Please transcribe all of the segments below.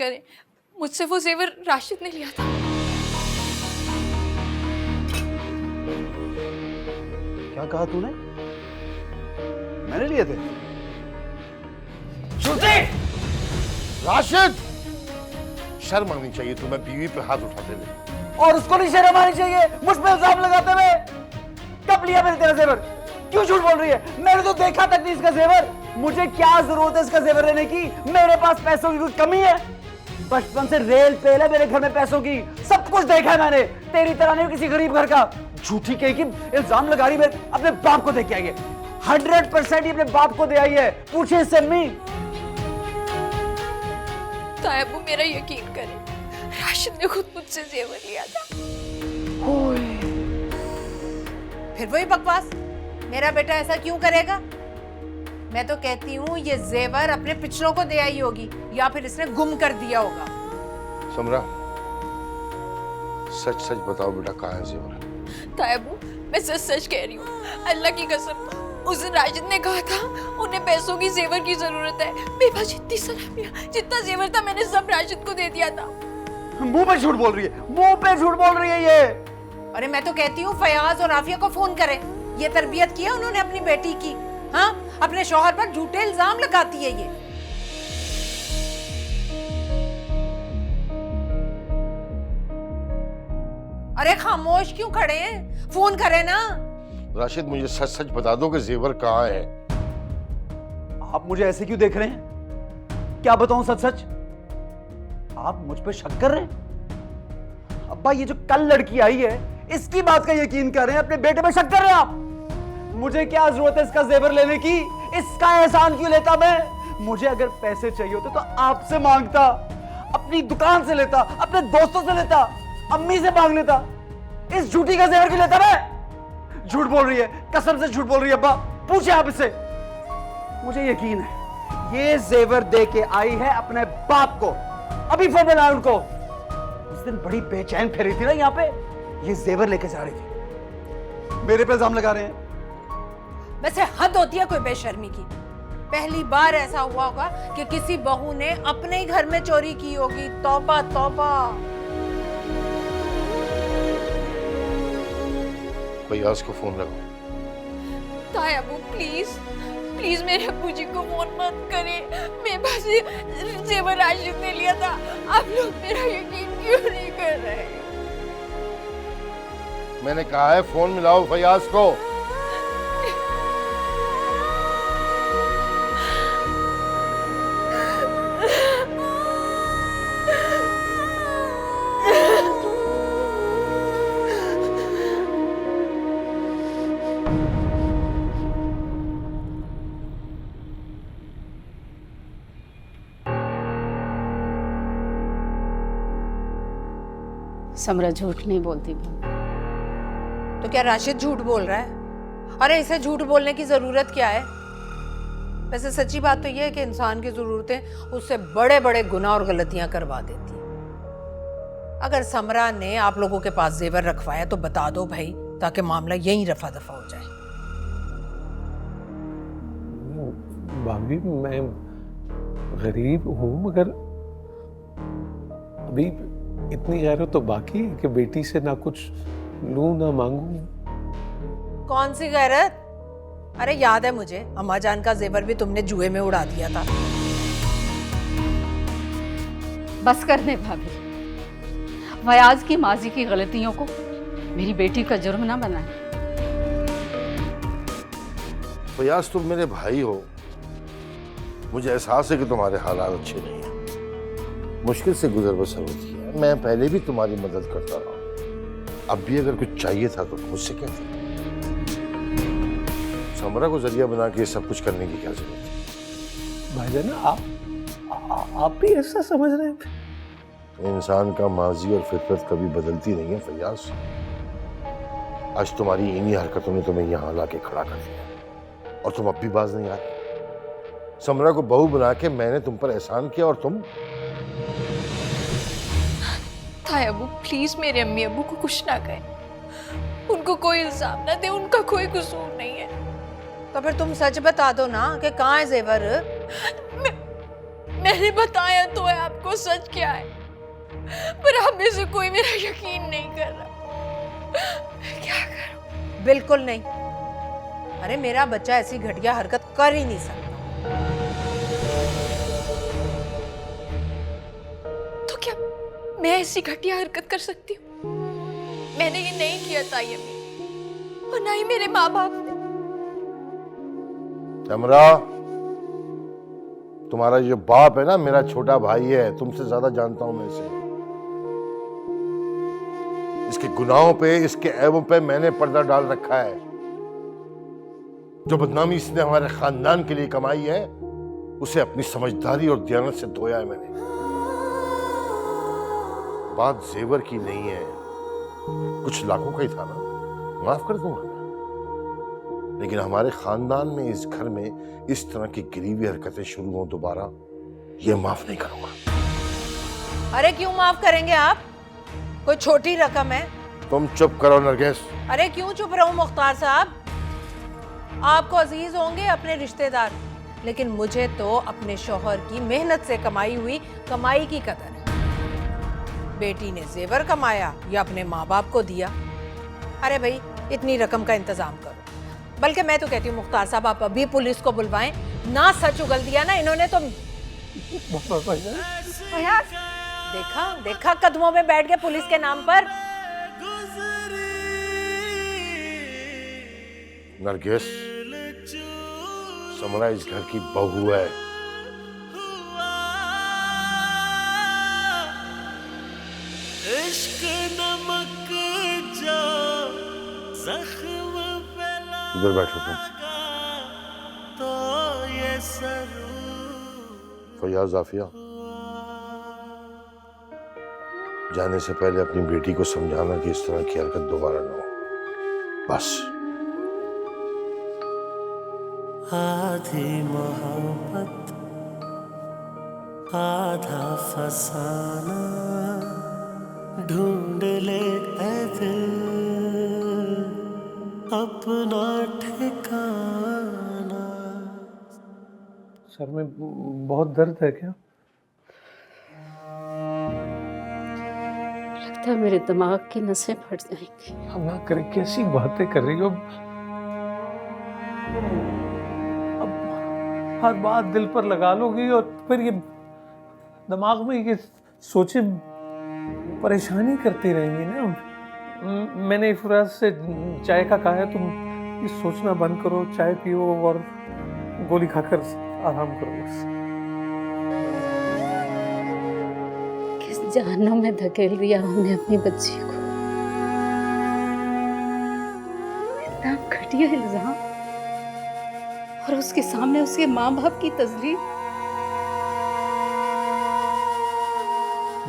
करें, मुझसे वो जेवर राशिद ने लिया था। क्या कहा तूने? मैंने लिए थे? श्रुति! राशिद! शर्म आनी चाहिए तुम्हें बीवी पे हाथ उठाते हुए। और उसको नहीं शर्म आनी चाहिए मुझ पे इल्जाम लगाते हुए। कब लिया मैंने तेरा जेवर? क्यों झूठ बोल रही है? मैंने तो देखा तक नहीं इसका जेवर। मुझे क्या जरूरत है इसका जेवर लेने की? मेरे पास पैसों की कोई कमी है? बचपन से रेल पेल है मेरे घर में पैसों की, सब कुछ देखा है मैंने। तेरी तरह नहीं किसी गरीब घर का। झूठी कही कि इल्जाम लगा रही है, अपने बाप को दे के आई है। 100% ही अपने बाप को दे आई है। पूछे इससे अम्मी। तायबू मेरा यकीन करें, राशिद ने खुद मुझसे जेवर लिया था। फिर वही बकवास, मेरा बेटा ऐसा क्यों करेगा? मैं तो कहती हूँ ये जेवर अपने पिछलों को दे आई होगी या फिर इसने गुम कर दिया होगा। समरा, सच सच बताओ बेटा, कहाँ है जेवर? तायबू मैं सच सच कह रही हूँ, अल्लाह की कसम। उस दिन राशिद ने कहा था उन्हें पैसों की जेवर की जरूरत है। मेरे पास जितनी सलामियां, जितना जेवर था मैंने सब राशिद को दे दिया था। मुंह पे झूठ बोल रही है, मुंह पे झूठ बोल रही है ये। अरे मैं तो कहती हूँ फयाज और आफिया को फोन करें। ये तरबियत की है उन्होंने अपनी बेटी की। हाँ, अपने शौहर पर झूठे इल्जाम लगाती है ये। अरे खामोश क्यों खड़े हैं? फोन करें ना। राशिद, मुझे सच सच बता दो कि जेवर कहाँ है? आप मुझे ऐसे क्यों देख रहे हैं? क्या बताऊं सच सच? आप मुझ पे शक कर रहे हैं? अब्बा, ये जो कल लड़की आई है इसकी बात का यकीन कर रहे हैं, अपने बेटे पे शक कर रहे हैं आप? मुझे क्या जरूरत है इसका जेवर लेने की? इसका एहसान क्यों लेता मैं? मुझे अगर पैसे चाहिए होते तो आपसे मांगता, अपनी दुकान से लेता, अपने दोस्तों से लेता, अम्मी से मांग लेता। इस झूठी का जेवर क्यों लेता मैं? झूठ बोल रही है, कसम से झूठ बोल रही है। अब्बा पूछे आप इससे। मुझे यकीन है ये जेवर दे के आई है अपने बाप को। अभी फोन मिला उनको। उस दिन बड़ी बेचैन फिर रही थी ना यहाँ पे, ये जेवर लेके जा रही थी। मेरे पे इल्जाम लगा रहे हैं। वैसे हद होती है कोई बेशर्मी की। पहली बार ऐसा हुआ होगा कि किसी बहू ने अपने ही घर में चोरी की होगी। तौबा तौबा। फयाज को फोन लगाओ। तायबू प्लीज प्लीज मेरे अब्बू जी को फोन मत करें। मेरे पास ये जेवर राशिद ने लिया था। आप लोग मेरा यकीन क्यों नहीं कर रहे? मैंने कहा है फोन मिलाओ फयाज को। समरा झूठ नहीं बोलती। तो क्या राशिद झूठ बोल रहा है? अरे इसे झूठ बोलने की जरूरत क्या है? वैसे सच्ची बात तो यह है कि इंसान की जरूरतें उससे बड़े बड़े गुनाह और गलतियां करवा देती हैं। अगर समरा ने आप लोगों के पास जेवर रखवाया तो बता दो भाई, ताकि मामला यहीं रफा दफा हो जाए। भाभी, मैं गरीब हूं, मगर अभी इतनी गैरत तो बाकी है कि बेटी से ना कुछ लूं ना मांगू। कौन सी गैरत? अरे याद है मुझे, अम्मा जान का जेवर भी तुमने जुए में उड़ा दिया था। बस करने भाभी, फयाज की माजी की गलतियों को मेरी बेटी का जुर्म ना बनाए। फयाज, तुम मेरे भाई हो। मुझे एहसास है कि तुम्हारे हालात अच्छे नहीं हैं, मुश्किल से गुजर बसर होती है। मैं पहले भी तुम्हारी मदद करता रहा, अब भी अगर कुछ चाहिए था तो मुझसे कहते। समरा को जरिया बना के सब कुछ करने की क्या जरूरत है? भाईजान, आप भी ऐसा समझ रहे थे? इंसान का माजी और फितरत कभी बदलती नहीं है फयाज। आज तुम्हारी इन्हीं हरकतों ने तुम्हें यहाँ लाके खड़ा कर दिया और तुम अब भी बाज नहीं आ रही। समरा को बहू बना के मैंने तुम पर एहसान किया और तुम। तायबू प्लीज मेरे अम्मी अब्बू को कुछ ना कहें, उनको कोई इल्जाम ना दे, उनका कोई कसूर नहीं है। तो फिर तुम सच बता दो ना कि कहाँ है जेवर? मैंने बताया तो है आपको सच क्या है, पर आप में से कोई मेरा यकीन नहीं कर रहा। मैं क्या करूं? बिल्कुल नहीं। अरे मेरा बच्चा ऐसी घटिया हरकत कर ही नहीं सकता। तो क्या मैं ऐसी घटिया हरकत कर सकती हूँ? मैंने ये नहीं किया था यमी, और ना ही मेरे माँ बाप ने। तमरा, तुम्हारा ये बाप है ना, मेरा छोटा भाई है, तुमसे ज्यादा जानता हूं मैं इसे। इसके गुनाहों पे, इसके ऐबों पे मैंने पर्दा डाल रखा है। जो बदनामी इसने हमारे खानदान के लिए कमाई है, उसे अपनी समझदारी और दयानत से धोया है मैंने। बात जेवर की नहीं है, कुछ लाखों का ही था ना, माफ कर दूंगा मैं। लेकिन हमारे खानदान में, इस घर में इस तरह की गिरीवी हरकतें शुरू हो दोबारा, ये माफ नहीं करूंगा। अरे क्यों माफ करेंगे आप? कोई छोटी रकम है? तुम चुप करो नरगिस। अरे क्यों चुप रहूं मुख्तार साहब? आपको अजीज होंगे अपने रिश्तेदार, लेकिन मुझे तो अपने शौहर की मेहनत से कमाई हुई कमाई की कदर है। बेटी ने जेवर कमाया या अपने माँ बाप को दिया? अरे भाई इतनी रकम का इंतजाम करो। बल्कि मैं तो कहती हूँ मुख्तार साहब, आप अभी पुलिस को बुलवाएं ना। सच उगल दिया ना इन्होंने तो। देखा देखा, कदमों में बैठ गए पुलिस के नाम पर। नरगिस, समरा इस घर की बहू है। इधर बैठो तुम। फयाज, आफिया, जाने से पहले अपनी बेटी को समझाना कि इस तरह की हरकत दोबारा ना हो, बस। आधी मोहब्बत आधा फसाना, ढूंढ ले ऐ दिल अपना ठिकाना। सर में बहुत दर्द है क्या? लगता है मेरे दिमाग की नसें फट जाएंगी। अल्लाह करे, कैसी बातें कर रही हो? अब हर बात दिल पर लगा लोगी और फिर ये दिमाग में ये सोचे परेशानी करती रहेंगी ना। मैंने इफराज से चाय का कहा है, तुम ये सोचना बंद करो, चाय पियो और गोली खाकर आराम करो। किस जहन्नुम में धकेल दिया हमने अपनी बच्ची को। इतना घटिया इल्जाम, और उसके सामने उसके माँ बाप की तस्लीम।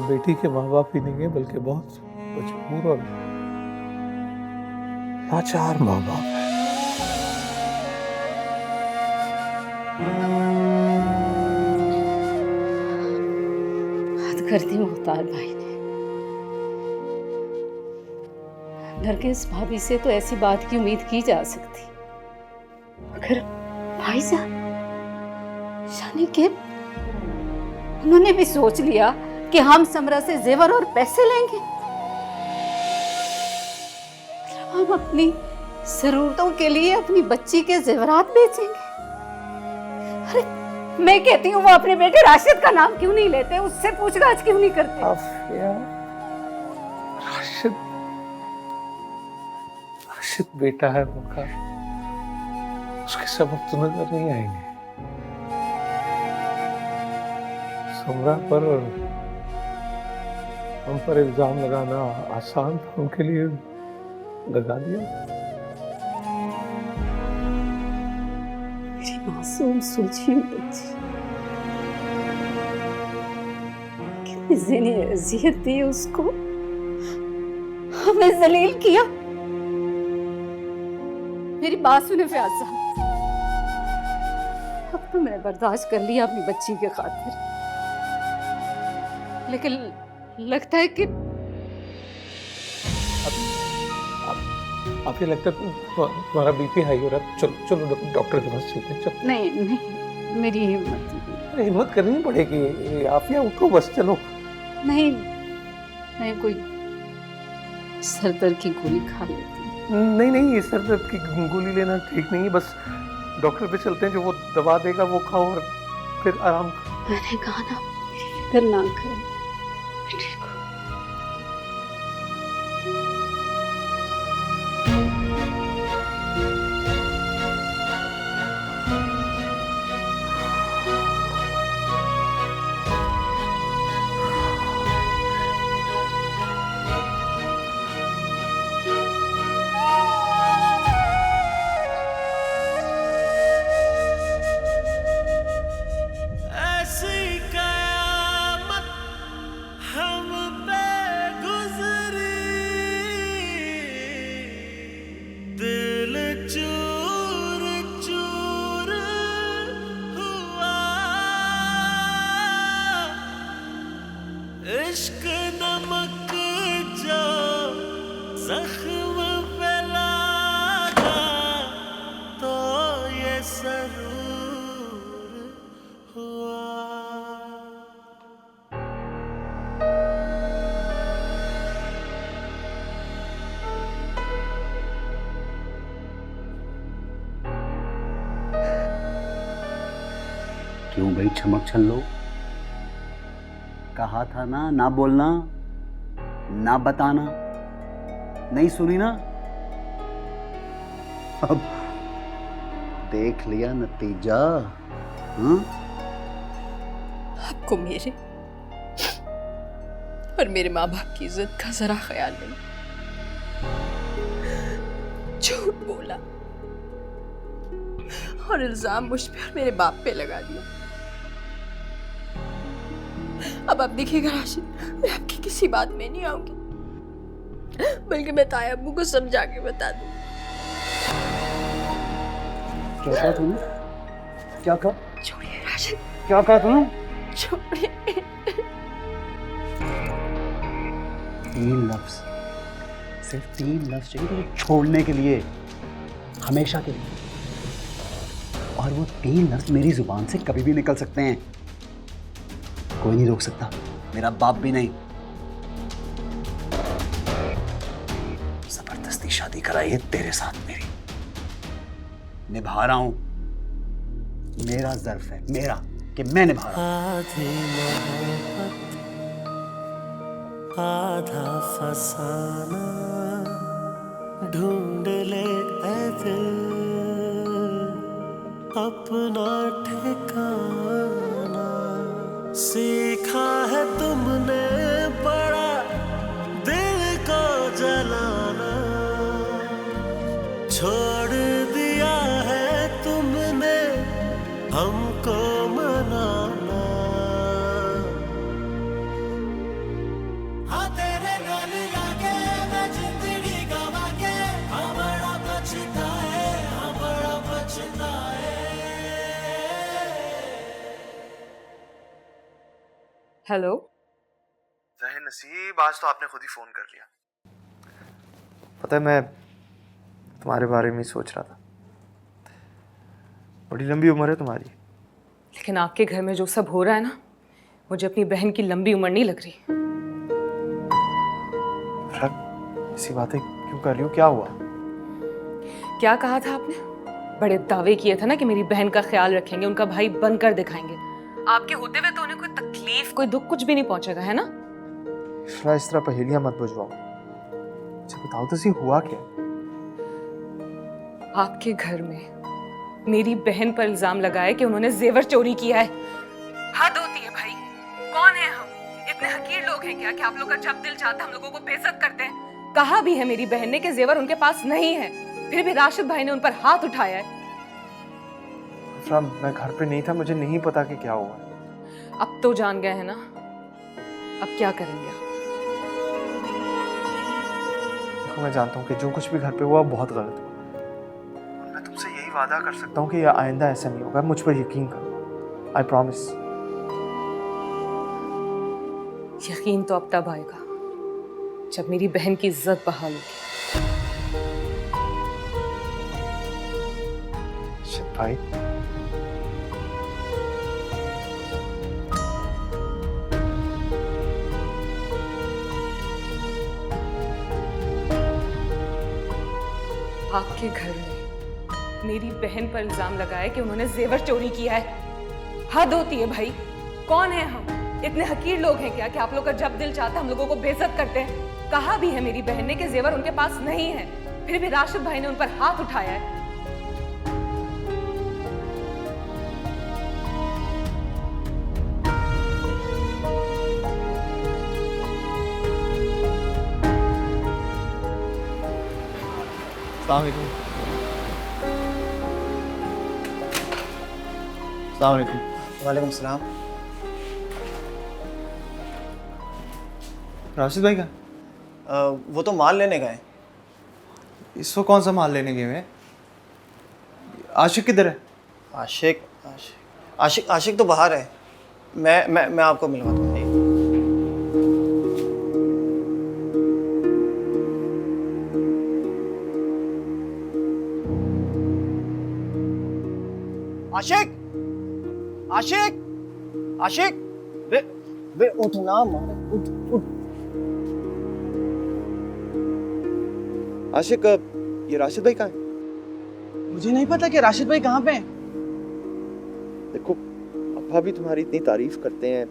बेटी के माँ बाप ही नहीं है, बल्कि बहुत मजबूर और लाचार माँ बाप है। हद कर दी मुख्तार भाई ने। नरगिस भाभी से तो ऐसी बात की उम्मीद की जा सकती, मगर भाई साहब यानी कि उन्होंने भी सोच लिया कि हम समरा से जेवर और पैसे लेंगे। हम अपनी जरूरतों के लिए अपनी बच्ची के जेवरात बेचेंगे। अरे मैं कहती हूँ वो अपने बेटे राशिद का नाम क्यों नहीं लेते, उससे पूछताछ क्यों नहीं करते? राशिद बेटा है उनका, उसके सबक तो नजर नहीं आएंगे। समरा पर हम पर इल्जाम लगाना आसान था, उनके लिए लगा दिया। मेरी मासूम सुलझी हुई बच्ची, कितनी ज़िनी अज़ियत दी उसको, हमें जलील किया। मेरी बात सुने फयाज साहब, अब तो मैंने बर्दाश्त कर लिया अपनी बच्ची के खातिर, लेकिन लगता है कि आपको लगता है तुम्हारा बीपी हाई हो रहा है? चलो चलो डॉक्टर के पास चलते हैं। चलो। नहीं, मेरी हिम्मत नहीं। अरे हिम्मत करनी पड़ेगी। आफिया उठो बस, चलो। नहीं, मैं कोई सर दर्द की गोली खा लेती हूँ। नहीं नहीं, ये सर दर्द की गोली लेना ठीक नहीं है। बस डॉक्टर पे चलते हैं, जो वो दवा देगा वो खाओ और फिर आराम करो। मैंने कहा ना, मेरी फिक्र ना करें, मैं ठीक हूँ। ऐसी कयामत हम पे गुजरी, दिल चूर चूर हुआ, इश्क नमक जो जख्म पे लगा तो ये सरूर हुआ। क्यों भाई छमक छल्लो? कहा था ना बोलना, ना बताना, नहीं सुनी ना? अब देख लिया नतीजा। हाँ? आपको मेरे और मेरे माँ बाप की इज्जत का जरा ख्याल नहीं। झूठ बोला और इल्जाम मुझ पे और मेरे बाप पे लगा दिया। अब आप देखिएगा राशिद, मैं आपकी किसी बात में नहीं आऊंगी, बल्कि मैं ताया अब्बू को समझा के बता दूं। क्या कहा तूने? क्या कहा? छोड़िए राशिद, क्या कहा तूने? छोड़िए। 3 लफ्ज, सिर्फ 3 लफ्ज चाहिए तुझे छोड़ने के लिए, हमेशा के लिए। और वो 3 लफ्ज मेरी जुबान से कभी भी निकल सकते हैं, कोई नहीं रोक सकता, मेरा बाप भी नहीं। जबरदस्ती शादी कराई है तेरे साथ मेरी, निभा रहा हूं, मेरा ज़र्फ है, मेरा, कि मैं निभा रहा हूं। आधी मोहब्बत आधा फसाना, ढूंढ ले ऐ दिल अपना ठिकाना। सीखा है तुमने बड़ा दिल को जलाना, छोड़ दिया है तुमने हमको मनाना। हाँ तेरे नाल लागे मैं जिंदगी गवा के, हाँ बड़ा पछताए, हाँ बड़ा पछताए। हेलो। ज़ाहिर नसीब, आज तो आपने खुद ही फ़ोन कर लिया। पता है मैं तुम्हारे बारे में ही सोच रहा था। बड़ी लंबी उम्र है तुम्हारी। लेकिन आपके घर में जो सब हो रहा है ना, मुझे अपनी बहन की लंबी उम्र नहीं लग रही। ऐसी बातें क्यों कर रही हो? क्या हुआ? क्या कहा था आपने? बड़े दावे किए थे ना कि मेरी बहन का ख्याल रखेंगे, उनका भाई बनकर दिखाएंगे। आपके होते हुए तो उन्हें कोई तकलीफ, कोई दुख कुछ भी नहीं पहुंचेगा, है ना? इस तरह पहेलियां मत बुझवाओ। मुझे बताओ तो सही, हुआ क्या? आपके घर में मेरी बहन पर इल्जाम लगाया कि उन्होंने जेवर चोरी किया है। हद होती है भाई, कौन है हम? इतने हकीर लोग हैं क्या कि आप लोग का जब दिल चाहता हम लोगों को बेइज्जत करते हैं? कहा भी है मेरी बहन ने कि जेवर उनके पास नहीं है, फिर भी राशिद भाई ने उन पर हाथ उठाया है। मैं घर पे नहीं था, मुझे नहीं पता कि क्या हुआ। अब तो जान गए हैं ना, अब क्या करेंगे आप? देखो मैं जानता हूँ कि जो कुछ भी घर पे हुआ बहुत गलत हुआ। मैं तुमसे यही वादा कर सकता हूँ कि आइंदा ऐसा नहीं होगा। मुझ पर यकीन करो, आई प्रॉमिस। यकीन तो अब तब आएगा जब मेरी बहन की इज्जत बहाल होगी। भाई आपके घर में मेरी बहन पर इल्जाम लगाया कि उन्होंने जेवर चोरी किया है। हद होती है भाई, कौन है हम? इतने हकीर लोग हैं क्या कि आप लोग का जब दिल चाहता हम लोगों को बेइज्जत करते हैं? कहा भी है मेरी बहन ने कि जेवर उनके पास नहीं है, फिर भी राशिद भाई ने उन पर हाथ उठाया है। अस्सलाम वालेकुम। अस्सलाम वालेकुम। वालेकुम सलाम। राशिद भाई का वो तो माल लेने गए। इसको कौन सा माल लेने गए हैं? आशिक किधर है? आशिक आशिक आशिक आशिक तो बाहर है। मैं आपको मिलवाता हूँ। आशिक आशिक आशिक वे वे उठ ना मारे, उठ उठ। आशिक, ये राशिद भाई कहाँ है? मुझे नहीं पता कि राशिद भाई कहाँ पे हैं। देखो, अब्बा भी तुम्हारी इतनी तारीफ करते हैं,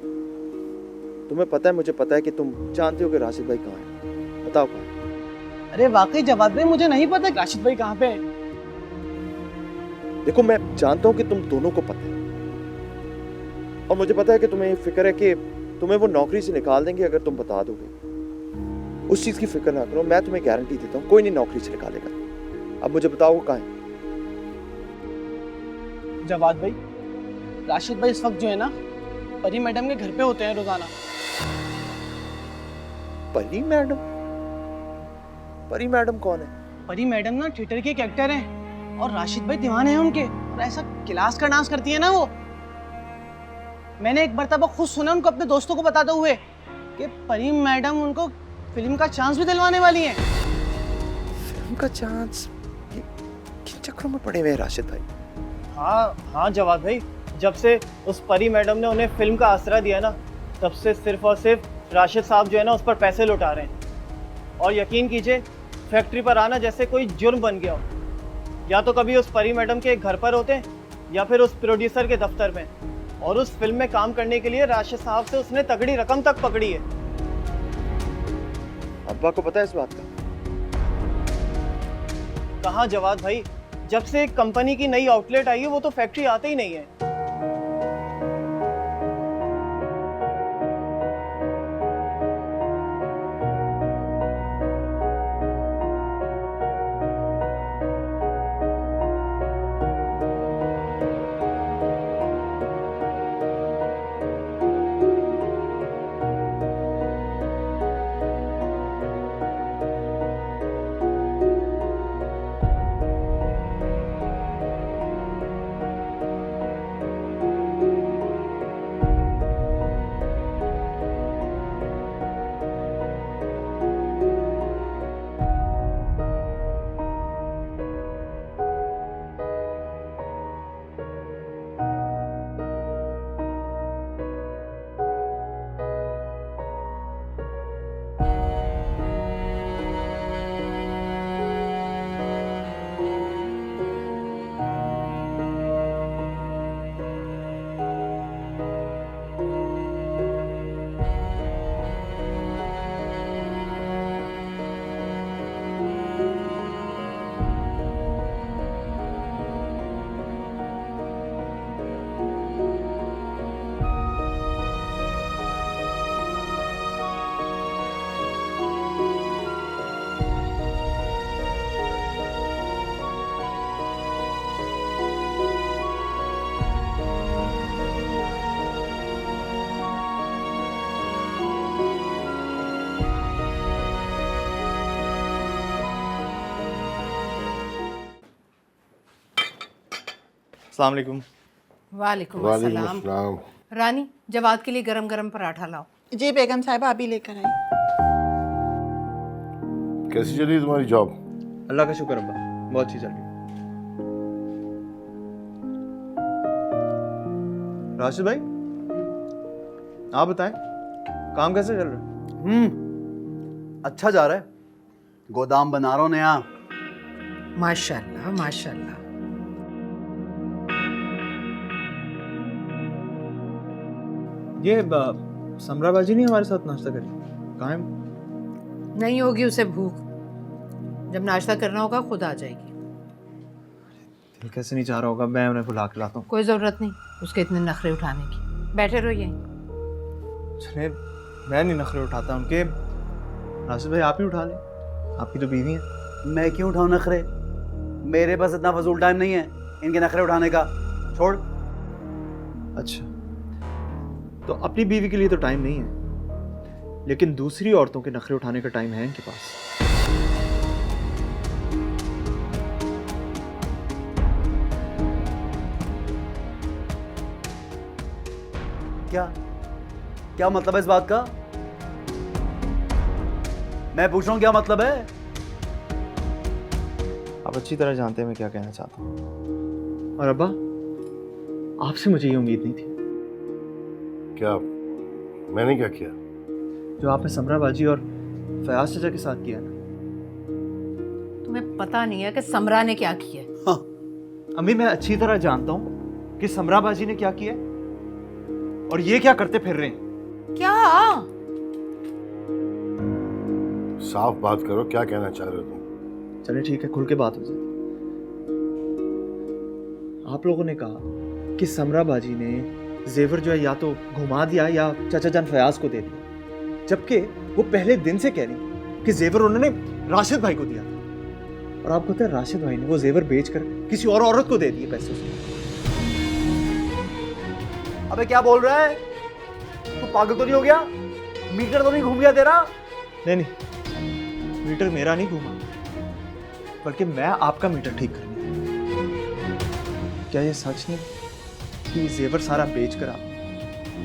तुम्हें पता है, मुझे पता है कि तुम जानते हो कि राशिद भाई कहाँ है। बताओ कहाँ है? अरे वाकई जवाब भाई, मुझे नहीं पता कि राशिद भाई कहाँ पे हैं। देखो, मैं जानता हूँ कि तुम दोनों को पता है, और मुझे पता है कि तुम्हें फिक्र है कि तुम्हें वो नौकरी से निकाल देंगे अगर तुम बता दोगे। उस चीज की फिक्र ना करो, मैं तुम्हें गारंटी देता हूँ कोई नहीं नौकरी से निकालेगा। अब मुझे बताओ वो कहाँ है? जवाद भाई, राशिद भाई इस वक्त जो है ना, परी मैडम के घर पे होते हैं रोजाना। परी मैडम? परी मैडम कौन है? परी मैडम ना थिएटर के एक एक्टर हैं और राशिद भाई दीवाने हैं उनके, और ऐसा क्लास का डांस करती है ना वो। मैंने एक मर्तबा खुद सुना उनको अपने दोस्तों को बताते हुए कि परी मैडम उनको फिल्म का चांस भी दिलवाने वाली हैं। फिल्म का चांस? ये किन चक्करों में पड़े हुए हैं राशिद भाई? हाँ जवाद भाई, जब से उस परी मैडम ने उन्हें फिल्म का आसरा दिया ना, तब से सिर्फ और सिर्फ राशिद साहब जो है ना उस पर पैसे लुटा रहे हैं। और यकीन कीजिए, फैक्ट्री पर आना जैसे कोई जुर्म बन गया हो। या तो कभी उस परी मैडम के घर पर होते हैं या फिर उस प्रोड्यूसर के दफ्तर में, और उस फिल्म में काम करने के लिए राशिद साहब से उसने तगड़ी रकम तक पकड़ी है। अब्बा को पता है इस बात का? कहाँ जवाद भाई, जब से एक कंपनी की नई आउटलेट आई है वो तो फैक्ट्री आते ही नहीं है। अस्सलाम वालेकुम। वालेकुम वालेकुम अस्सलाम। अस्सलाम। रानी, जवाद के लिए गरम गरम पराठा लाओ। जी बेगम साहिबा, अभी लेकर आई। कैसी चल रही है तुम्हारी जॉब? अल्लाह का शुक्र अब्बा, बहुत अच्छी चल रही है। राशिद भाई, आप बताएं, काम कैसे चल रहा है? अच्छा जा रहा है। गोदाम बना रहा हूँ नया, माशाल्लाह माशाल्लाह। ये समरा बाजी नहीं हमारे साथ नाश्ता करी? कहाँ है? नहीं होगी उसे भूख, जब नाश्ता करना होगा खुद आ जाएगी। दिल कैसे नहीं चाह रहा होगा, मैं उन्हें बुला के लाता हूँ। कोई ज़रूरत नहीं उसके इतने नखरे उठाने की, बैठे रहो यहीं। चले, मैं नहीं नखरे उठाता उनके। राशिद भाई आप ही उठा लें, आपकी तो बीवी है। मैं क्यों उठाऊं नखरे? मेरे पास इतना फजूल टाइम नहीं है इनके नखरे उठाने का। छोड़। अच्छा, तो अपनी बीवी के लिए तो टाइम नहीं है, लेकिन दूसरी औरतों के नखरे उठाने का टाइम है इनके पास। क्या क्या मतलब है इस बात का? मैं पूछ रहा हूं क्या मतलब है? आप अच्छी तरह जानते हैं मैं क्या कहना चाहता हूँ। और अब्बा, आपसे मुझे ये उम्मीद नहीं थी। क्या मैंने क्या किया? जो आपने समरा बाजी और फयाज चाचा के साथ किया ना। तुम्हें पता नहीं है कि समरा ने क्या किया है? हाँ। अम्मी, मैं अच्छी तरह जानता हूँ कि समरा बाजी ने क्या किया है और ये क्या करते फिर रहे हैं। क्या? साफ बात करो, क्या कहना चाह रहे हो तुम? चलिए ठीक है, खुल के बात हो जाती। आप लोगों ने कहा कि समरा बाजी ने जेवर जो है या तो घुमा दिया या चाचा जान फयाज को दे दिया, जबकि वो पहले दिन से कह रही कि जेवर उन्होंने राशिद भाई को दिया था। और आपको पता है राशिद भाई ने वो जेवर बेचकर किसी और औरत को दे दिए पैसे उसने। अबे क्या बोल रहा है तू? पागल तो नहीं हो गया? मीटर तो नहीं घूम गया तेरा? नहीं, मीटर मेरा नहीं घूमा, बल्कि मैं आपका मीटर ठीक करने। क्या ये सच नहीं कि जेवर सारा बेचकर आप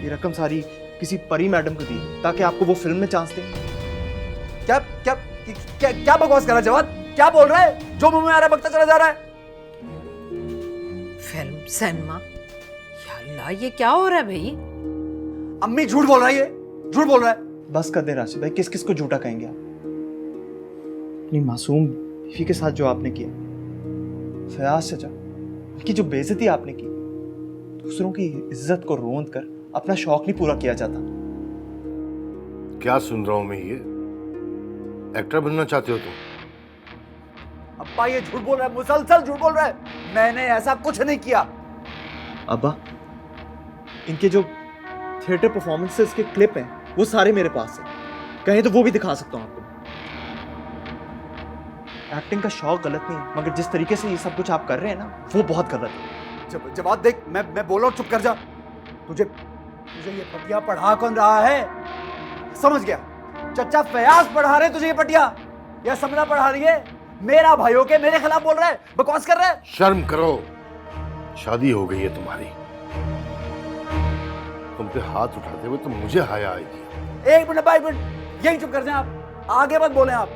ये रकम सारी किसी परी मैडम को दी ताकि आपको वो फिल्म में चांस दे? क्या क्या क्या क्या बकवास कर रहा है जवाद? क्या बोल रहा है? जो मुंह में आ रहा है बकता चला जा रहा है। फिल्म, सिनेमा, या अल्लाह ये क्या हो रहा है भाई? अम्मी झूठ बोल रहा है, ये झूठ बोल रहा है। बस कर दे राशिद भाई, किस किस को झूठा कहेंगे आप? अपनी मासूम बीवी के साथ जो आपने किया, फयाज चाचा की जो बेइज्जती आपने की, दूसरों की इज्जत को रोंद कर अपना शौक नहीं पूरा किया जाता। क्या सुन रहा हूं मैं? ये एक्टर बनना चाहते हो तुम? अब्बा ये झूठ बोल रहा है, मुसलसल झूठ बोल रहा है। मैंने ऐसा कुछ नहीं किया। अब्बा, इनके जो थिएटर परफॉर्मेंसेस के क्लिप हैं वो सारे मेरे पास हैं, कहें तो वो भी दिखा सकता हूं आपको। एक्टिंग का शौक गलत नहीं है, मगर जिस तरीके से ये सब कुछ आप कर रहे हैं ना, वो बहुत गलत है। जवाब देख, मैं बोल रहा हूं, चुप कर जा। तुझे ये पटिया पढ़ा कौन रहा है? समझ गया, चचा फयाज पढ़ा रहे तुझे ये पटिया, या समरा पढ़ा रही है? मेरा भाई होके मेरे खिलाफ बोल रहा है, बकवास कर रहा है। शर्म करो, शादी हो गई है तुम्हारी। तुम पे हाथ उठाते हुए तो मुझे हाया आएगी। एक मिनट भाई, मिनट, यही चुप कर जाए आप, आगे मत बोले आप।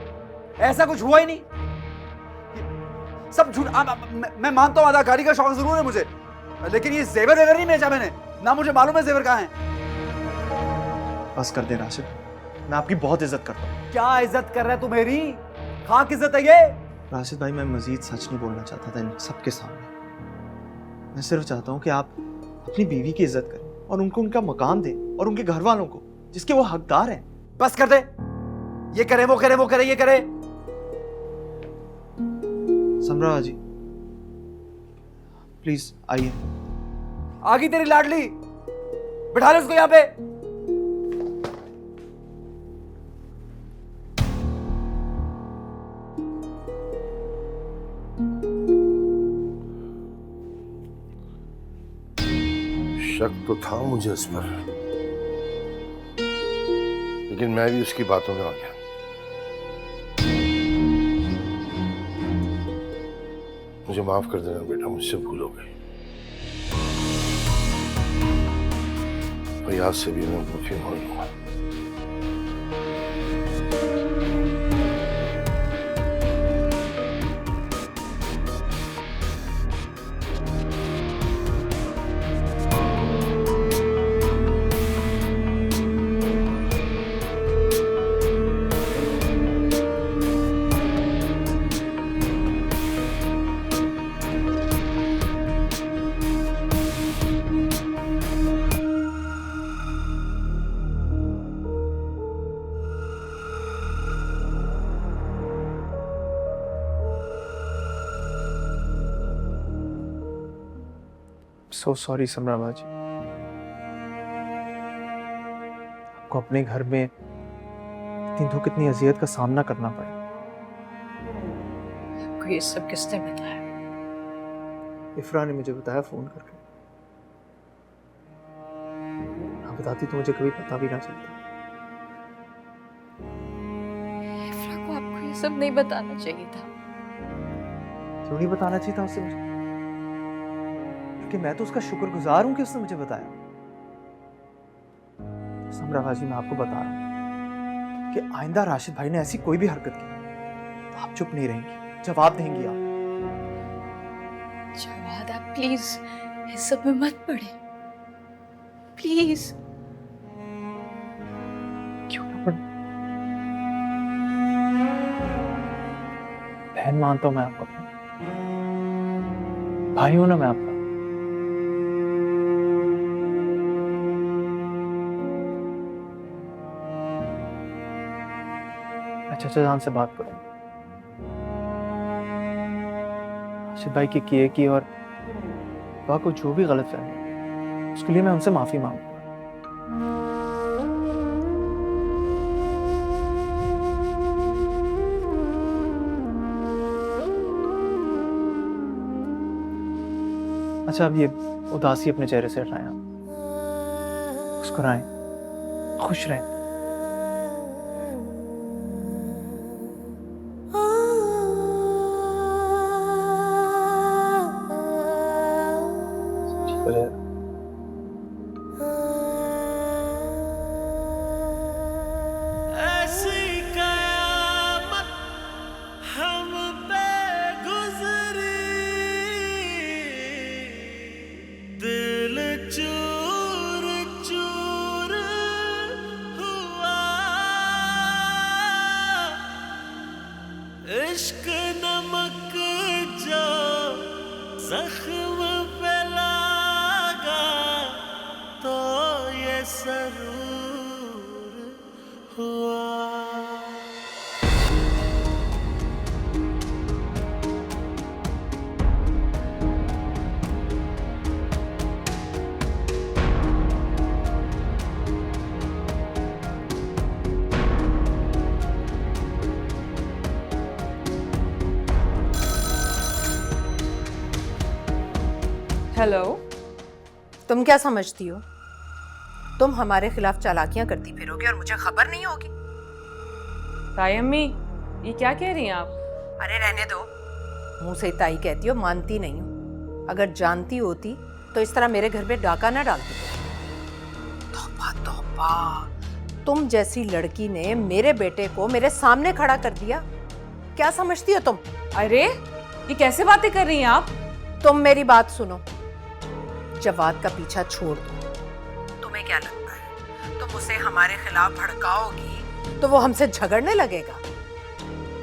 ऐसा कुछ हुआ ही नहीं, सब झूठ। मैं मानता हूं अदाकारी का शौक जरूर है मुझे, लेकिन ये जेवर वेवर नहीं बेचा मैंने, ना मुझे मालूम है जेवर कहाँ है। बस कर दे राशिद, मैं आपकी बहुत इज्जत करता हूँ। क्या इज्जत कर रहा है तू मेरी? खाक इज्जत है ये। राशिद भाई, मैं मजीद सच नहीं बोलना चाहता था इन सबके सामने। मैं सिर्फ चाहता हूँ कि आप अपनी बीवी की इज्जत करें और उनको उनका मकाम दें और उनके घर वालों को जिसके वो हकदार हैं। बस कर दे, ये करे वो करे, वो करे ये करे। समरा जी प्लीज आइए। आ गई तेरी लाडली, बिठा ले उसको यहाँ पे। शक तो था मुझे इस पर, लेकिन मैं भी उसकी बातों में आ गया। मुझे माफ कर देना बेटा, मुझसे भूल हो गई। फयाज से भी मैं माफी मांगूंगा। सो सॉरी समरा बाजी, आपको अपने घर में इतनी दुख इतनी अजियत का सामना करना पड़ा। आपको ये सब किसने बताया? इफ्रा ने मुझे बताया फोन करके। आप बताती तो मुझे कभी पता भी ना चलता। इफ्रा को आपको ये सब नहीं बताना चाहिए था। क्यों नहीं बताना चाहिए था उसे मुझे? क्योंकि मैं तो उसका शुक्रगुजार हूं कि उसने मुझे बताया। समरा बाजी, मैं आपको बता रहा हूं कि आइंदा राशिद भाई ने ऐसी कोई भी हरकत की तो आप चुप नहीं रहेंगी, जवाब देंगी आप। जवाद, आप प्लीज इस सब में मत पड़े, प्लीज। क्यों ना पढ़? बहन मानता हूं मैं आपको, भाई हूं ना मैं आपका। चाचा जान से बात करूं, राशिद भाई की किए की और बाबा को जो भी गलत फहमी, उसके लिए मैं उनसे माफी मांगूंगा। अच्छा, अब ये उदासी अपने चेहरे से हटाएं, मुस्कुराएं, खुश रहें। ऐसी कयामत हम पे गुजरी, दिल चूर चूर हुआ, इश्क नमक जो जख्म पे लगा तो ये सरूर हुआ। हेलो, तुम क्या समझती हो? तुम हमारे खिलाफ चालाकियां करती फिरोगी और मुझे खबर नहीं होगी? ताई अम्मी, ये क्या कह रही हैं आप? अरे रहने दो, मुंह से ताई कहती हो, मानती नहीं हो। अगर जानती होती तो इस तरह मेरे घर में डाका ना डालती। तौबा तौबा, तुम जैसी लड़की ने मेरे बेटे को मेरे सामने खड़ा कर दिया। क्या समझती हो तुम? अरे, ये कैसे बातें कर रही हैं आप? तुम मेरी बात सुनो, जवाद का पीछा छोड़ दो। तुम्हें क्या लगता है तुम उसे हमारे खिलाफ भड़काओगी तो वो हमसे झगड़ने लगेगा?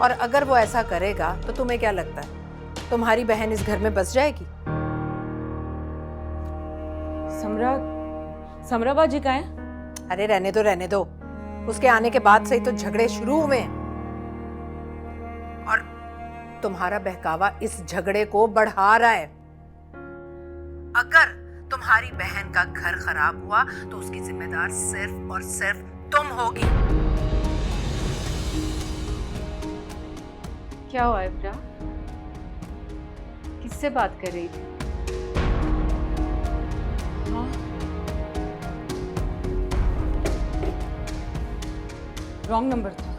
और अगर वो ऐसा करेगा तो तुम्हें क्या लगता है तुम्हारी बहन इस घर में बस जाएगी? समरा बाजी कहाँ है? अरे रहने दो रहने दो, उसके आने के बाद से ही तो झगड़े शुरू हुए हैं और तुम्हारा बहकावा इस झगड़े को बढ़ा रहा है। अगर तुम्हारी बहन का घर खराब हुआ तो उसकी जिम्मेदार सिर्फ और सिर्फ तुम होगी। क्या हुआ इफ्रा? किससे बात कर रही थी? रॉन्ग नंबर था।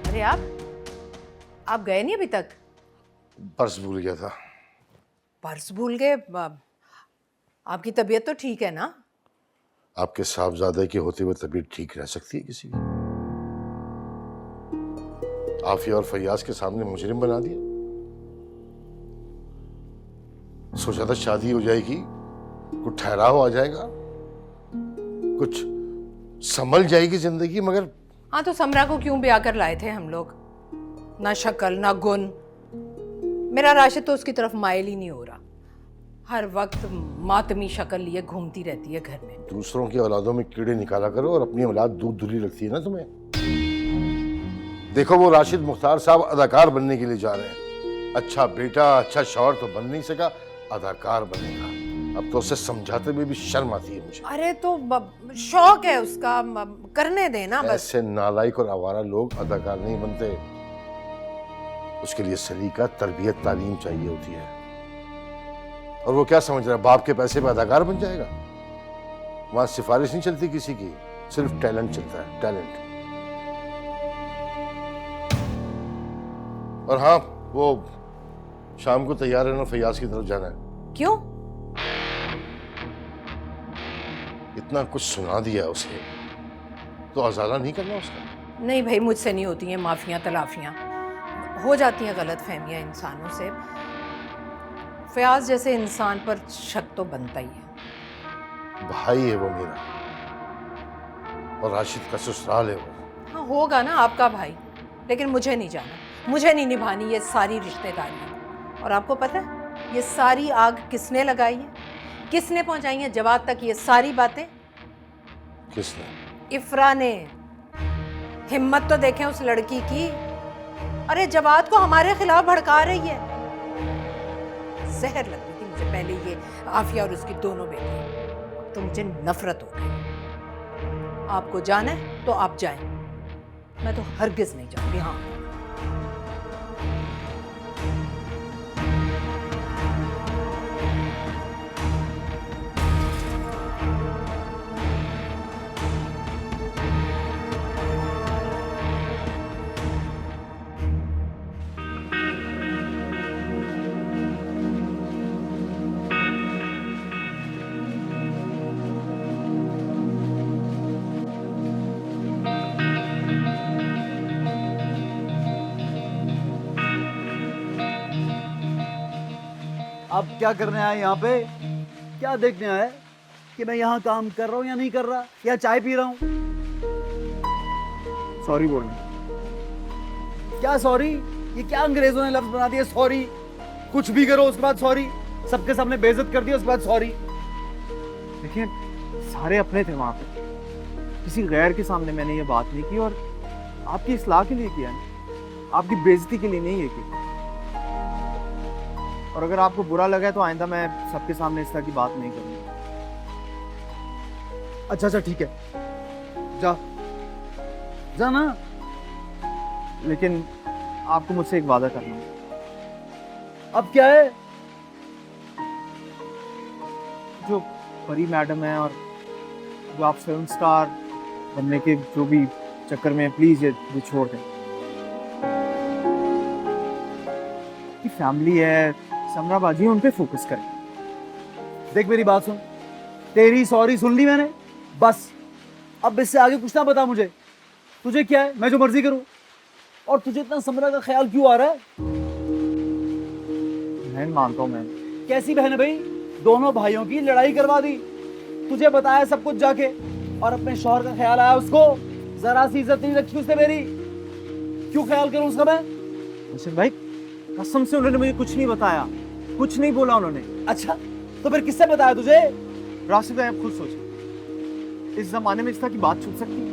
अरे आप गए नहीं अभी तक? पर्स भूल गया था। पर्स भूल गए? आपकी तबीयत तो ठीक है ना? आपके साहबजादे के होते हुए तबीयत ठीक रह सकती है किसी की? आफिया और फैयाज के सामने मुजरिम बना दिया। सोचा था शादी हो जाएगी, कुछ ठहराव आ जाएगा, कुछ संभल जाएगी जिंदगी, मगर हाँ, तो समरा को क्यों ब्याह कर लाए थे हम लोग? ना शक्ल ना गुण, मेरा राशिद तो उसकी तरफ माइल ही नहीं हो रहा। हर वक्त मातमी शक्ल लिए घूमती रहती है घर में। दूसरों की औलादों में कीड़े निकाला करो और अपनी औलाद दूध धुली लगती है ना तुम्हें। देखो वो राशिद मुख्तार साहब अदाकार बनने के लिए जा रहे हैं। अच्छा बेटा, अच्छा शौहर तो बन नहीं सका, अदाकार बनेगा। अब तो उसे समझाते हुए भी शर्म आती है मुझे। अरे तो शौक है उसका, करने देना बस। ऐसे नालायक और आवारा लोग अदाकार नहीं बनते। उसके लिए सलीका, तरबियत, तालीम चाहिए होती है। और वो क्या समझ रहा है, बाप के पैसे पे अदाकार बन जाएगा? वहां सिफारिश नहीं चलती किसी की, सिर्फ टैलेंट चलता है, टैलेंट। और हाँ, वो शाम को तैयार रहना, फैयाज की तरफ जाना है। क्यों? इतना कुछ सुना दिया उसे, तो अजाला नहीं करना उसका? नहीं भाई, मुझसे नहीं होती हैं माफियाँ तलाफियाँ, हो जाती हैं गलत फहमियाँ इंसानों से। फयाज जैसे इंसान पर शक तो बनता ही है। भाई है वो मेरा, और राशिद का ससुराल है वो। हाँ होगा ना आपका भाई, लेकिन मुझे नहीं जाना, मुझे नहीं निभानी ये सारी रिश्तेदारियाँ। और आपको पता है ये सारी आग किसने लगाई है, किसने पहुंचाई है जवाद तक ये सारी बातें? किसने? इफ्रा ने। हिम्मत तो देखें उस लड़की की। अरे जवाद को हमारे खिलाफ भड़का रही है। जहर लगती थी मुझे पहले ये आफिया और उसकी दोनों बेटियां, तो मुझे नफरत हो गई। आपको जाना है तो आप जाएं, मैं तो हरगिज नहीं जाऊंगी। हाँ आप क्या करने आए यहाँ पे? क्या देखने आए कि मैं यहाँ काम कर रहा हूँ या नहीं कर रहा, या चाय पी रहा हूँ? सॉरी बोलने। क्या सॉरी? ये क्या अंग्रेजों ने लफ्ज बना दिया सॉरी? कुछ भी करो उसके बाद सॉरी, सबके सामने बेइज्जत कर दिया उसके बाद सॉरी। देखिए सारे अपने थे वहाँ पे, किसी गैर के सामने मैंने ये बात नहीं की, और आपकी इस्लाह के लिए किया है, आपकी बेइज्जती के लिए नहीं ये की। और अगर आपको बुरा लगा है तो आइंदा मैं सबके सामने इस तरह की बात नहीं करूँगा। अच्छा ठीक है, जा जा ना। लेकिन आपको मुझसे एक वादा करना है। अब क्या है? जो परी मैडम है और जो आप फिल्म स्टार बनने के जो भी चक्कर में, प्लीज ये छोड़ दें। की फैमिली है, समरा बाजी, उन पे फोकस करें। देख मेरी बात सुन, तेरी सॉरी सुन ली मैंने, बस अब इससे आगे कुछ ना बता मुझे। तुझे क्या है, मैं जो मर्जी करूं? और तुझे इतना समरा का ख्याल क्यों आ रहा है? बहन मानता हूं मैं। कैसी बहन है भाई? दोनों भाइयों की लड़ाई करवा दी, तुझे बताया सब कुछ जाके, और अपने शौहर का ख्याल आया उसको? जरा सी इज्जत नहीं रखी उसने मेरी, क्यों ख्याल करूं उसका मैं? मुझे भाई कसम से उन्होंने मुझे कुछ नहीं बताया, कुछ नहीं बोला उन्होंने। अच्छा तो फिर किससे बताया तुझे? राशिद भाई आप खुद सोचो, इस जमाने में इस तरह की बात छूट सकती है?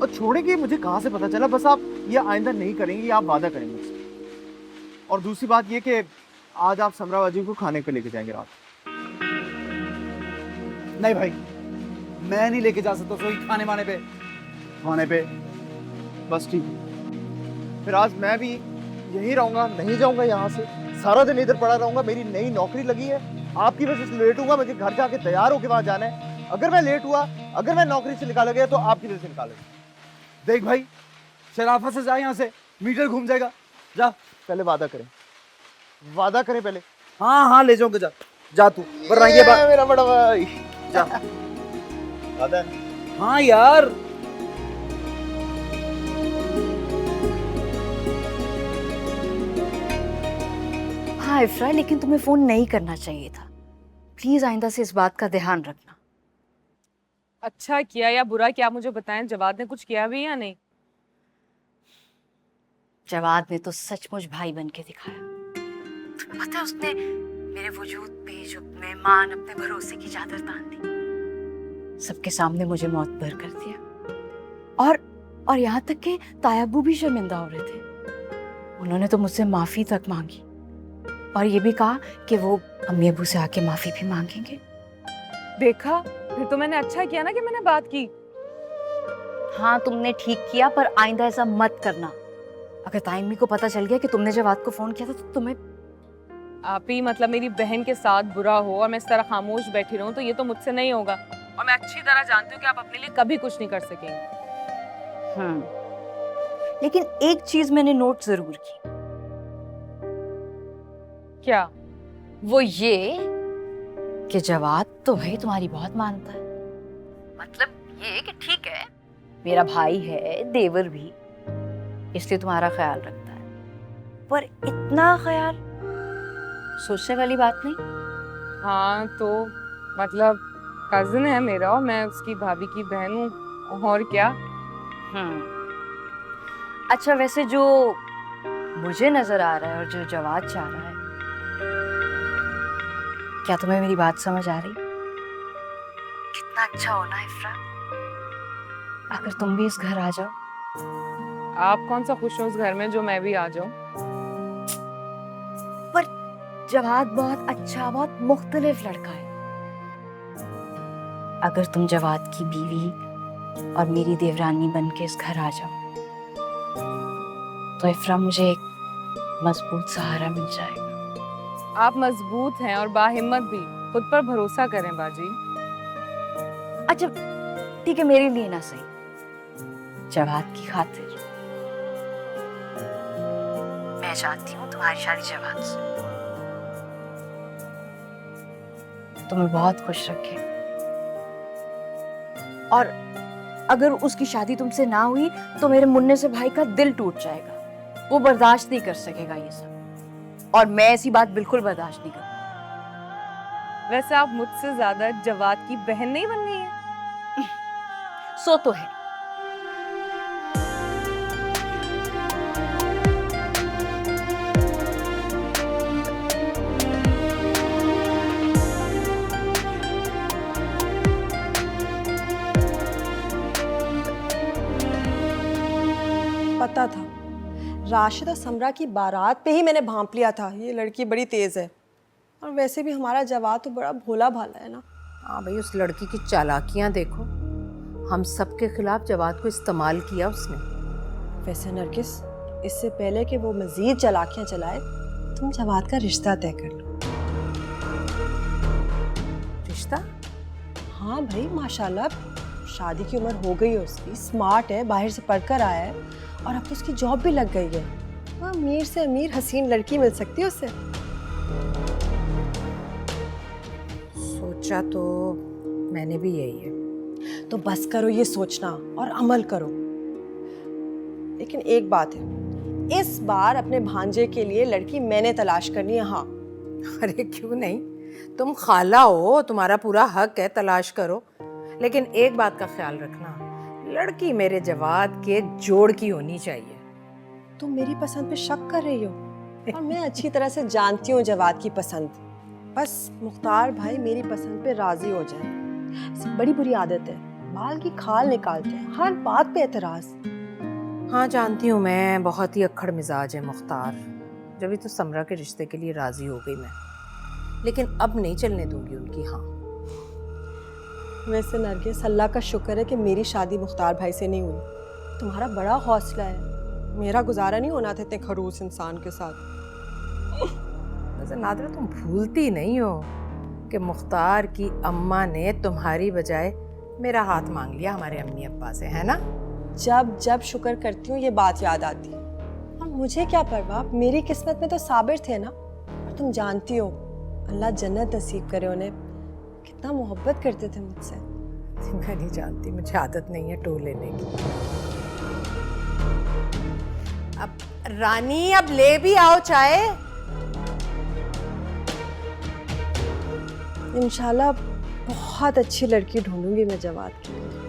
और छोड़ेंगे, मुझे कहां से पता चला? बस आप ये आइंदा नहीं करेंगे, ये आप वादा करेंगे मुझसे। और दूसरी बात ये कि आज आप समरा बाजी को खाने पे लेके जाएंगे रात। नहीं भाई, मैं नहीं लेके जा सकता सोई खाने पे। बस ठीक है, फिर आज मैं भी यही रहूंगा, नहीं जाऊंगा यहाँ से, सारा दिन इधर पड़ा रहूंगा। मेरी नई नौकरी लगी है, आपकी वजह से लेट हुआ, मुझे घर जाके तैयार होके वहां जाना है। अगर मैं लेट हुआ, अगर मैं नौकरी से निकाला गया तो आपकी वजह से निकाला गया। देख भाई, शराफत से जा यहाँ से, मीटर घूम जाएगा। जा पहले वादा करें पहले। हाँ ले जाऊंगा, जा तू, वरना ये बात। मेरा बड़ा भाई जा। वादा? हाँ यार। हाँ इफ्रा, लेकिन तुम्हें फोन नहीं करना चाहिए था। प्लीज आइंदा से इस बात का ध्यान रखना। अच्छा किया या बुरा किया मुझे बताएं, जवाद ने कुछ किया भी या नहीं? जवाद ने तो सचमुच भाई बन के दिखाया। तुम्हें पता है उसने मेरे वजूद पे जो मेहमान अपने भरोसे की चादर तान दी, सबके सामने मुझे मौत भर कर दिया। और यहाँ तक कि तायाबू भी शर्मिंदा हो रहे थे। उन्होंने तो मुझसे माफी तक मांगी और ये भी कहा कि वो अम्मी अबू से आके माफी भी मांगेंगे। देखा, फिर तो मैंने अच्छा किया ना कि मैंने बात की। हाँ, तुमने ठीक किया, पर आइंदा ऐसा मत करना। अगर ताइमी को पता चल गया कि तुमने जवाद को फोन किया था तो तुम्हें आप ही मतलब मेरी बहन के साथ बुरा हो और मैं इस तरह खामोश बैठी रहूं तो ये तो मुझसे नहीं होगा। और मैं अच्छी तरह जानती हूँ कि आप अपने लिए कभी कुछ नहीं कर सकेंगे। लेकिन एक चीज मैंने नोट जरूर की। क्या? वो ये कि जवाद तो भाई तुम्हारी बहुत मानता है। मतलब ये कि ठीक है, मेरा भाई है, देवर भी, इसलिए तुम्हारा ख्याल रखता है, पर इतना ख्याल सोचने वाली बात नहीं। हाँ तो मतलब कजिन है मेरा और मैं उसकी भाभी की बहन हूँ, और क्या। अच्छा, वैसे जो मुझे नजर आ रहा है और जो जवाद चाह रहा है, क्या तुम्हें मेरी बात समझ आ रही? कितना अच्छा होना इफ्रा अगर तुम भी इस घर आ जाओ। आप कौन सा खुश हो उस घर में जो मैं भी आ जाऊं? पर जवाद बहुत अच्छा, बहुत मुख्तलिफ लड़का है। अगर तुम जवाद की बीवी और मेरी देवरानी बन के इस घर आ जाओ तो इफ्रा मुझे एक मजबूत सहारा मिल जाएगा। आप मजबूत हैं और बाहिम्मत भी, खुद पर भरोसा करें बाजी। अच्छा ठीक है, मेरे लिए ना सही, जवाद की खातिर मैं चाहती हूँ तुम्हारी शादी जवाद से। तुम्हें बहुत खुश रखे, और अगर उसकी शादी तुमसे ना हुई तो मेरे मुन्ने से भाई का दिल टूट जाएगा। वो बर्दाश्त नहीं कर सकेगा ये सब, और मैं ऐसी बात बिल्कुल बर्दाश्त नहीं करूँ। वैसे आप मुझसे ज्यादा जवाद की बहन नहीं बन गई हैं? सो तो है। पता था, राशिद और समरा की बारात पे ही मैंने भांप लिया था ये लड़की बड़ी तेज है। और वैसे भी हमारा जवाद तो बड़ा भोला भाला है ना। हाँ भाई, उस लड़की की चालाकियां देखो, हम सब के खिलाफ जवाद को इस्तेमाल किया उसने। वैसे नरगिस, इससे पहले कि वो मजीद चालाकियां चलाए, तुम जवाद का रिश्ता तय कर लो। रिश्ता? हाँ भाई, माशाल्लाह शादी की उम्र हो गई है उसकी, स्मार्ट है, बाहर से पढ़कर आया है, और अब तो उसकी जॉब भी लग गई है। हाँ, अमीर से अमीर हसीन लड़की मिल सकती है उससे। सोचा तो मैंने भी यही है। तो बस करो ये सोचना और अमल करो। लेकिन एक बात है, इस बार अपने भांजे के लिए लड़की मैंने तलाश करनी है। हाँ। अरे क्यों नहीं, तुम खाला हो, तुम्हारा पूरा हक है, तलाश करो। लेकिन एक बात का ख्याल रखना, लड़की मेरे जवाद के जोड़ की होनी चाहिए। तुम मेरी पसंद पे शक कर रही हो, और मैं अच्छी तरह से जानती हूँ जवाद की पसंद। बस मुख्तार भाई मेरी पसंद पे राजी हो जाए। बड़ी बुरी आदत है, बाल की खाल निकालते हैं, हर बात पे एतराज। हाँ जानती हूँ मैं, बहुत ही अक्खड़ मिजाज है मुख्तार, जब तो समरा के रिश्ते के लिए राजी हो गई मैं, लेकिन अब नहीं चलने दूंगी उनकी। हाँ वैसे नरगिस, अल्लाह का शुक्र है कि मेरी शादी मुख्तार भाई से नहीं हुई। तुम्हारा बड़ा हौसला है, मेरा गुजारा नहीं होना था इतने खड़ूस इंसान के साथ। वैसे नादरा, तुम भूलती नहीं हो कि मुख्तार की अम्मा ने तुम्हारी बजाय मेरा हाथ मांग लिया हमारे अम्मी अब्बा से, है ना? जब जब शुक्र करती हूँ ये बात याद आती है। और मुझे क्या परवाह, मेरी किस्मत में तो साबिर थे ना। और तुम जानती हो, अल्लाह जन्नत नसीब करे उन्हें, कितना मोहब्बत करते थे मुझसे। मैं नहीं जानती, मुझे आदत नहीं है टो लेने की। अब रानी, अब ले भी आओ चाय। इंशाल्लाह बहुत अच्छी लड़की ढूंढूंगी मैं जवाद के लिए।